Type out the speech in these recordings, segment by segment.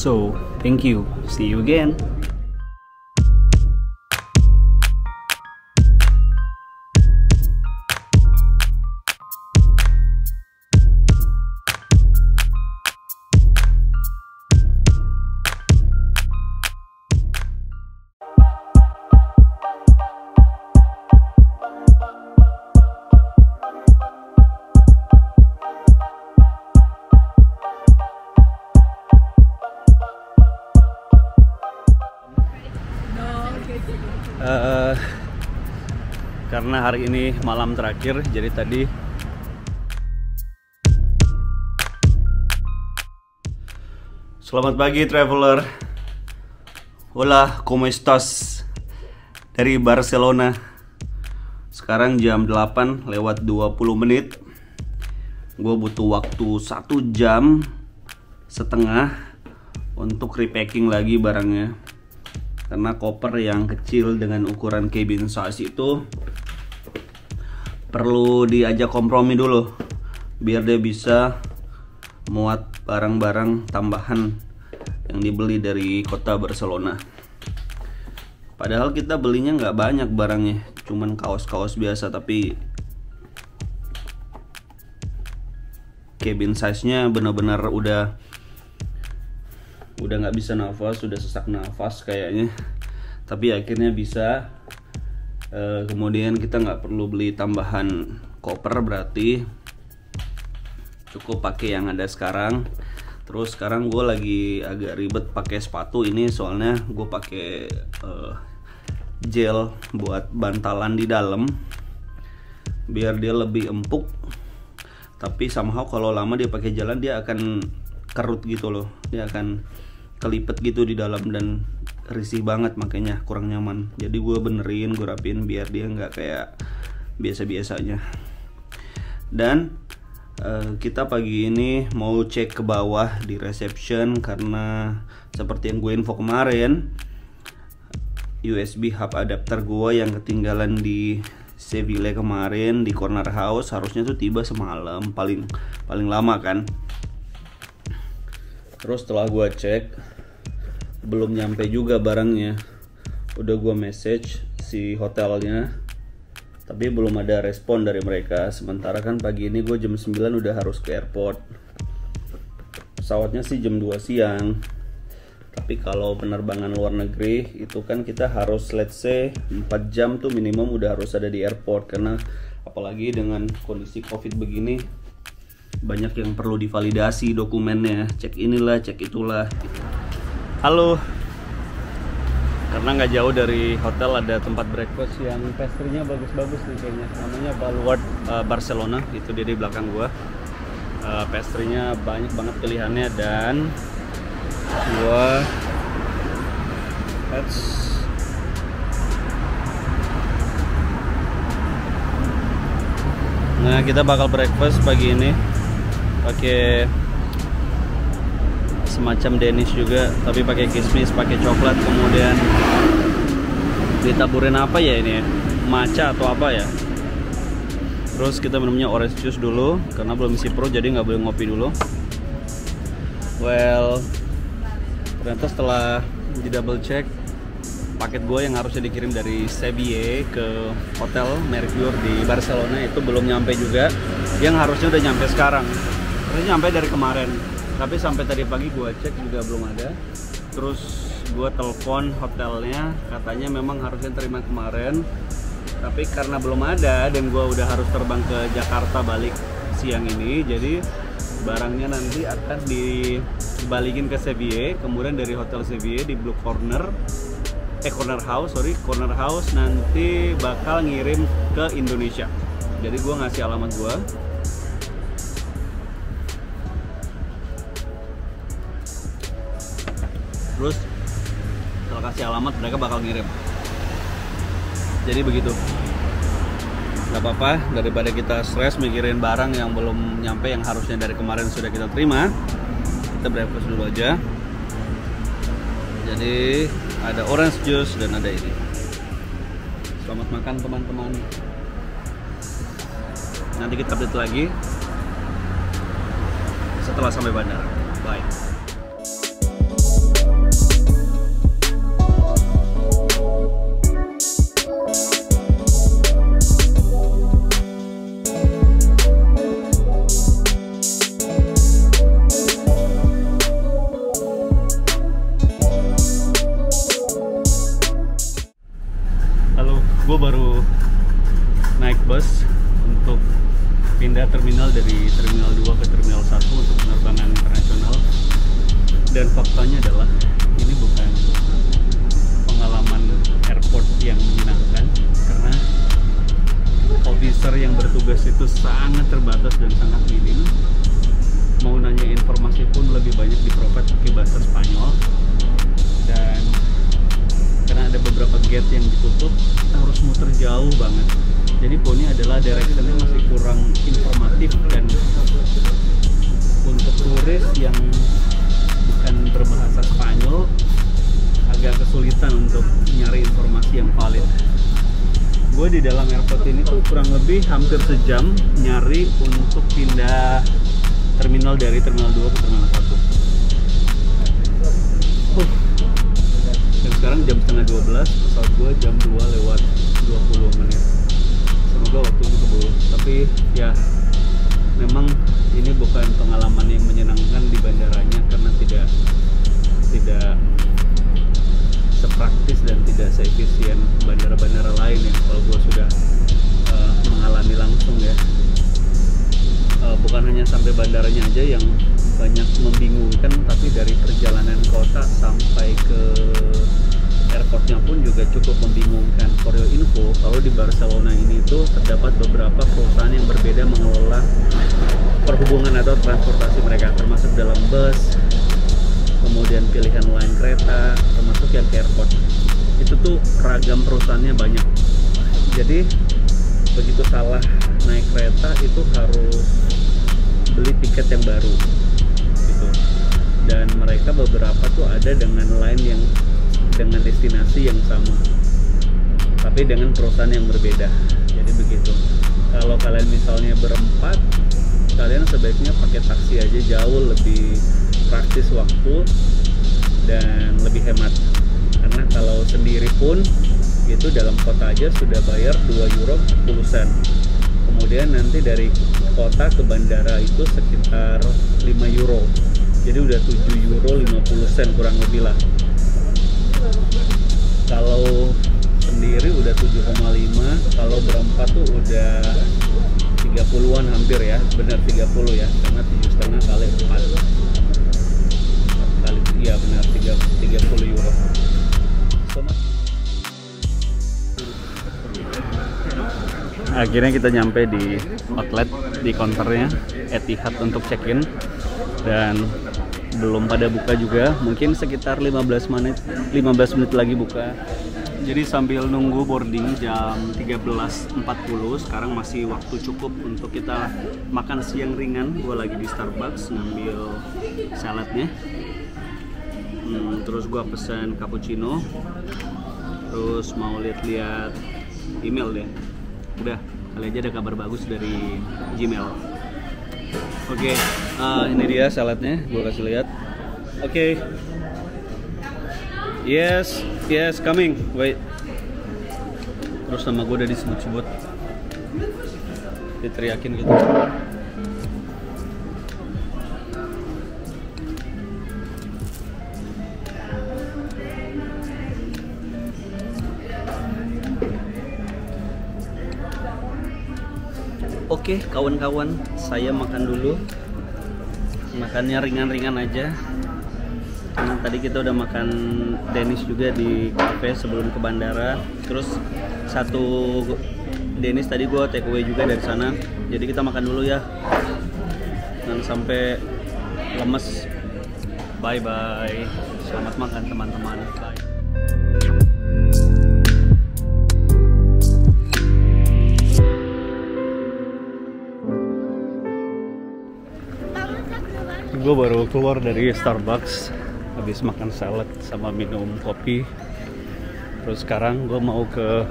So, thank you. See you again. Karena hari ini malam terakhir, jadi tadi selamat pagi traveler. Hola, ¿cómo estás? Dari Barcelona. Sekarang jam 8 lewat 20 menit. Gue butuh waktu 1 jam setengah untuk repacking lagi barangnya. Karena koper yang kecil dengan ukuran cabin size itu perlu diajak kompromi dulu biar dia bisa muat barang-barang tambahan yang dibeli dari kota Barcelona. Padahal kita belinya nggak banyak barangnya, cuman kaos-kaos biasa, tapi cabin size-nya benar-benar udah nggak bisa nafas, udah sesak nafas kayaknya. Tapi akhirnya bisa. Kemudian kita nggak perlu beli tambahan koper, berarti cukup pakai yang ada sekarang. Terus sekarang gue lagi agak ribet pakai sepatu ini, soalnya gue pakai gel buat bantalan di dalam biar dia lebih empuk. Tapi somehow kalau lama dia pakai jalan dia akan kerut gitu loh, dia akan kelipet gitu di dalam dan risih banget, makanya kurang nyaman. Jadi gue benerin, gue rapiin biar dia nggak kayak biasa-biasanya. Dan kita pagi ini mau cek ke bawah di reception, karena seperti yang gue info kemarin, USB hub adapter gue yang ketinggalan di Seville kemarin di corner house harusnya tuh tiba semalam, paling lama kan. Terus setelah gue cek belum nyampe juga barangnya. Udah gue message si hotelnya, tapi belum ada respon dari mereka. Sementara kan pagi ini gue jam 9 udah harus ke airport. Pesawatnya sih jam 2 siang. Tapi kalau penerbangan luar negeri itu kan kita harus let's say 4 jam tuh minimum udah harus ada di airport. Karena apalagi dengan kondisi COVID begini, banyak yang perlu divalidasi dokumennya, cek inilah, cek itulah gitu. Halo, karena nggak jauh dari hotel ada tempat breakfast yang pastry-nya bagus-bagus nih kayaknya, namanya Baluard Barcelona, itu dia di belakang gua. Pastry-nya banyak banget pilihannya, dan gua nah kita bakal breakfast pagi ini pakai semacam Danish juga, tapi pakai kismis, pakai coklat, kemudian ditaburin apa ya ini, matcha atau apa ya. Terus kita minumnya orange juice dulu karena belum isi perut, jadi nggak boleh ngopi dulu. Well, ternyata setelah di double check, paket gue yang harusnya dikirim dari Seville ke hotel Mercure di Barcelona itu belum nyampe juga, yang harusnya udah nyampe sekarang. Harusnya nyampe dari kemarin, tapi sampai tadi pagi gue cek juga belum ada. Terus gue telepon hotelnya, katanya memang harusnya terima kemarin, tapi karena belum ada dan gue udah harus terbang ke Jakarta balik siang ini, jadi barangnya nanti akan dibalikin ke Seville. Kemudian dari hotel Seville di Blue Corner Corner House nanti bakal ngirim ke Indonesia. Jadi gue ngasih alamat gue. Terus setelah kasih alamat mereka bakal ngirim. Jadi begitu. Gak apa-apa, daripada kita stres mikirin barang yang belum nyampe, yang harusnya dari kemarin sudah kita terima, kita breakfast dulu aja. Jadi ada orange juice dan ada ini. Selamat makan teman-teman. Nanti kita update lagi setelah sampai bandara. Bye. Terminal 2 ke Terminal 1 untuk penerbangan internasional. Dan faktanya adalah ini bukan pengalaman airport yang menyenangkan, karena officer yang bertugas itu sangat terbatas dan sangat minim. Mau nanya informasi pun lebih banyak di-provide pakai bahasa Spanyol, dan karena ada beberapa gate yang ditutup, kita harus muter jauh banget. Jadi poinnya adalah directionnya masih kurang informatif, dan untuk turis yang bukan berbahasa Spanyol agak kesulitan untuk nyari informasi yang valid. Gue di dalam airport ini tuh kurang lebih hampir sejam nyari untuk pindah terminal dari Terminal 2 ke Terminal 1. Dan sekarang jam setengah 12, pesawat gue jam 2 lewat 20 menit. Semoga waktunya keburu. Tapi ya memang ini bukan pengalaman yang menyenangkan di bandaranya, karena tidak sepraktis dan tidak seefisien bandara-bandara lain yang kalau gue sudah mengalami langsung ya. Bukan hanya sampai bandaranya aja yang banyak membingungkan, tapi dari perjalanan kota sampai ke airportnya pun juga cukup membingungkan. For your info, kalau di Barcelona ini itu terdapat beberapa perusahaan yang berbeda mengelola perhubungan atau transportasi mereka, termasuk dalam bus, kemudian pilihan lain kereta, termasuk yang ke airport. Itu tuh ragam perusahaannya banyak. Jadi begitu salah naik kereta itu harus beli tiket yang baru gitu. Dan mereka beberapa tuh ada dengan line yang dengan destinasi yang sama, tapi dengan perusahaan yang berbeda. Jadi begitu. Kalau kalian misalnya berempat, kalian sebaiknya pakai taksi aja, jauh lebih praktis waktu dan lebih hemat. Karena kalau sendiri pun itu dalam kota aja sudah bayar 2 euro 10 sen. Kemudian nanti dari kota ke bandara itu sekitar 5 euro. Jadi udah 7 euro 50 sen kurang lebih lah. Kalau sendiri udah 7,5, kalau berempat tuh udah 30-an hampir ya, benar 30 ya, karena 7,5 kali 4 kali, iya benar 30 euro. Akhirnya kita nyampe di outlet, di counternya Etihad untuk check-in, dan belum pada buka juga, mungkin sekitar 15 menit lagi buka. Jadi sambil nunggu boarding jam 13.40, sekarang masih waktu cukup untuk kita makan siang ringan. Gue lagi di Starbucks ngambil saladnya, terus gue pesen cappuccino, terus mau lihat-lihat email deh. Udah, kali aja ada kabar bagus dari Gmail. Oke, ini dia saladnya, gue kasih lihat. Oke. Yes, coming. Wait. Terus nama gue udah disebut-sebut, diteriakin gitu. Oke, kawan-kawan, saya makan dulu. Makannya ringan-ringan aja. Karena tadi kita udah makan Danish juga di cafe sebelum ke bandara. Terus satu Danish tadi gue take away juga dari sana. Jadi kita makan dulu ya. Jangan sampai lemes. Bye-bye. Selamat makan teman-teman. Bye. Gue baru keluar dari Starbucks, habis makan salad sama minum kopi. Terus sekarang gue mau ke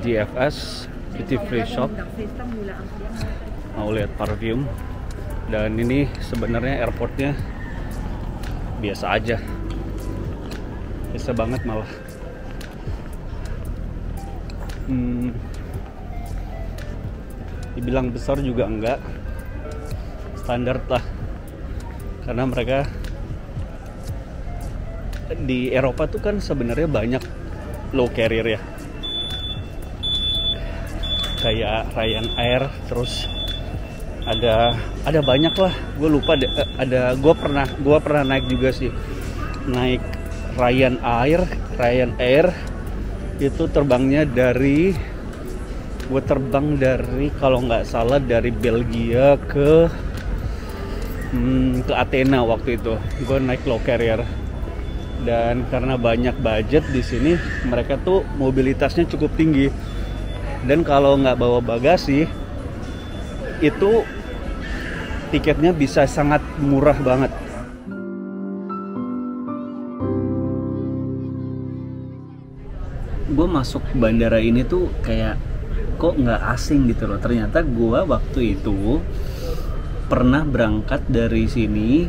GFS Duty Free Shop, mau lihat parfum. Dan ini sebenarnya airportnya biasa aja, biasa banget malah. Dibilang besar juga enggak, standar lah. Karena mereka di Eropa tuh kan sebenarnya banyak low carrier ya, kayak Ryanair, terus ada banyak lah, gue lupa gue pernah naik juga sih, naik Ryanair itu terbangnya gue terbang dari kalau nggak salah dari Belgia ke Athena waktu itu. Gue naik low carrier, dan karena banyak budget di sini mereka tuh mobilitasnya cukup tinggi, dan kalau nggak bawa bagasi itu tiketnya bisa sangat murah banget. Gue masuk bandara ini tuh kayak kok nggak asing gitu loh. Ternyata gue waktu itu pernah berangkat dari sini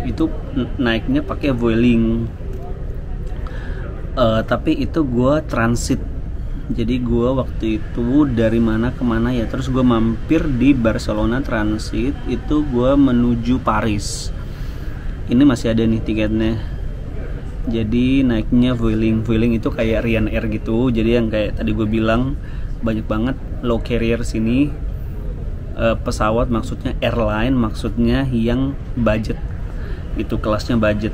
itu naiknya pakai Vueling, tapi itu gue transit. Jadi gue waktu itu dari mana ke mana ya, terus gue mampir di Barcelona transit, itu gue menuju Paris. Ini masih ada nih tiketnya. Jadi naiknya Vueling itu kayak Ryanair gitu. Jadi yang kayak tadi gue bilang, banyak banget low carrier sini. Pesawat maksudnya airline, maksudnya yang budget. Itu kelasnya budget.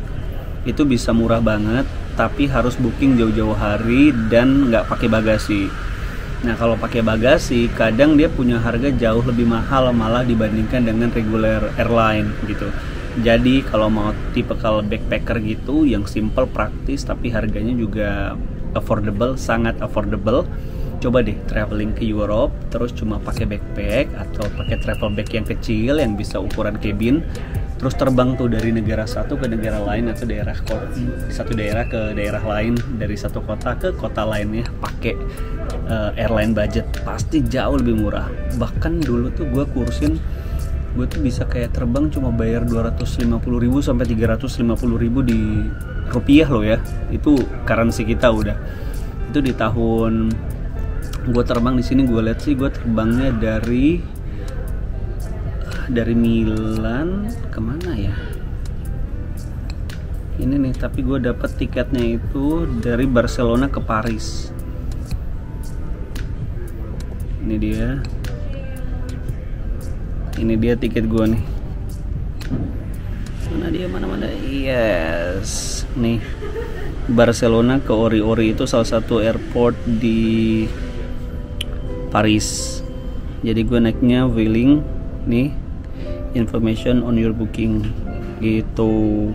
Itu bisa murah banget, tapi harus booking jauh-jauh hari dan nggak pakai bagasi. Nah kalau pakai bagasi kadang dia punya harga jauh lebih mahal malah dibandingkan dengan regular airline gitu. Jadi kalau mau tipe kalau backpacker gitu yang simple, praktis, tapi harganya juga affordable, sangat affordable, coba deh traveling ke Europe terus cuma pakai backpack atau pakai travel bag yang kecil yang bisa ukuran cabin, terus terbang tuh dari negara satu ke negara lain atau satu daerah ke daerah lain, dari satu kota ke kota lainnya pakai airline budget, pasti jauh lebih murah. Bahkan dulu tuh gue kursin, gue tuh bisa kayak terbang cuma bayar 250.000 sampai 350.000 di rupiah loh ya. Itu currency kita udah. Itu di tahun gue terbang di sini, gue lihat sih gue terbangnya dari Milan kemana ya ini nih, tapi gue dapet tiketnya itu dari Barcelona ke Paris. Ini dia tiket gue nih. Mana yes nih, Barcelona ke Ori itu salah satu airport di Paris. Jadi gue naiknya Vueling nih, information on your booking gitu.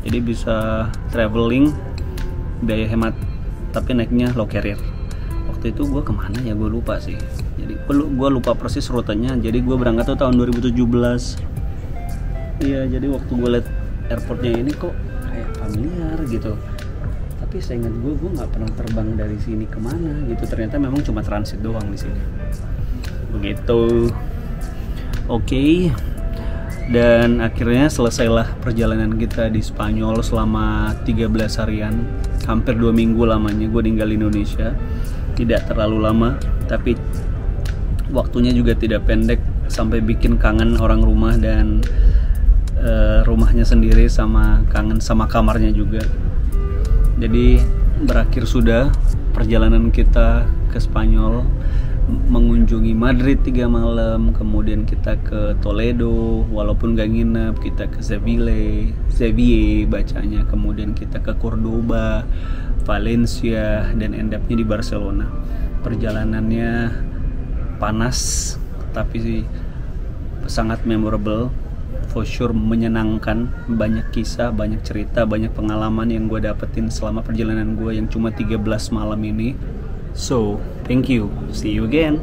Jadi bisa traveling biaya hemat, tapi naiknya low carrier. Waktu itu gue kemana ya, gue lupa sih. Jadi gue lupa persis rutenya. Jadi gue berangkat tuh tahun 2017. Iya, jadi waktu gue liat airportnya ini kok kayak familiar gitu. Tapi seingat gue nggak pernah terbang dari sini kemana gitu. Ternyata memang cuma transit doang di sini. Begitu. Oke. Dan akhirnya selesailah perjalanan kita di Spanyol selama 13 harian, hampir 2 minggu lamanya gue tinggal di Indonesia. Tidak terlalu lama, tapi waktunya juga tidak pendek, sampai bikin kangen orang rumah dan rumahnya sendiri, sama kangen sama kamarnya juga. Jadi berakhir sudah perjalanan kita ke Spanyol, mengunjungi Madrid 3 malam, kemudian kita ke Toledo, walaupun gak nginep, kita ke Sevilla bacanya, kemudian kita ke Cordoba, Valencia, dan end up-nya di Barcelona. Perjalanannya panas, tapi sih sangat memorable, for sure menyenangkan, banyak kisah, banyak cerita, banyak pengalaman yang gue dapetin selama perjalanan gue yang cuma 13 malam ini. So, thank you. See you again.